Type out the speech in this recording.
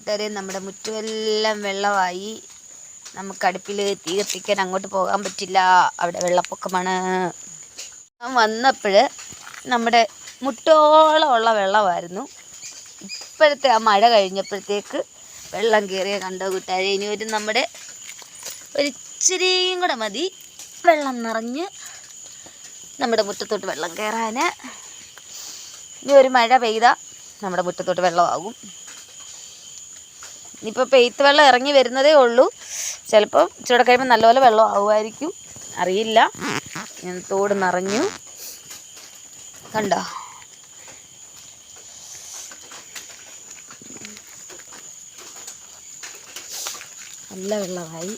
കൂട്ടുകാരെ, നമ്മുടെ മുറ്റുമെല്ലാം വെള്ളമായി. നമുക്ക് അടുപ്പിൽ തീ കത്തിക്കാൻ അങ്ങോട്ട് പോകാൻ പറ്റില്ല, അവിടെ വെള്ളപ്പൊക്കമാണ്. വന്നപ്പോൾ നമ്മുടെ മുട്ടോളമുള്ള വെള്ളമായിരുന്നു. ഇപ്പോഴത്തെ ആ മഴ കഴിഞ്ഞപ്പോഴത്തേക്ക് വെള്ളം കയറിയ കണ്ടോ കൂട്ടുകാരെ. ഇനി നമ്മുടെ ഒരു ഇച്ചിരിയും കൂടെ മതി വെള്ളം നിറഞ്ഞ് നമ്മുടെ മുറ്റത്തോട്ട് വെള്ളം കയറാൻ. ഇനി ഒരു മഴ പെയ്താൽ നമ്മുടെ മുറ്റത്തോട്ട് വെള്ളമാകും. ഇനിയിപ്പോൾ പെയ്ത്ത് വെള്ളം ഇറങ്ങി വരുന്നതേ ഉള്ളൂ. ചിലപ്പോൾ ഇച്ചിരി കഴിയുമ്പോൾ നല്ലപോലെ വെള്ളം ആവുമായിരിക്കും, അറിയില്ല. തോട് നിറഞ്ഞു കണ്ടോ. നല്ല വെള്ളമായി.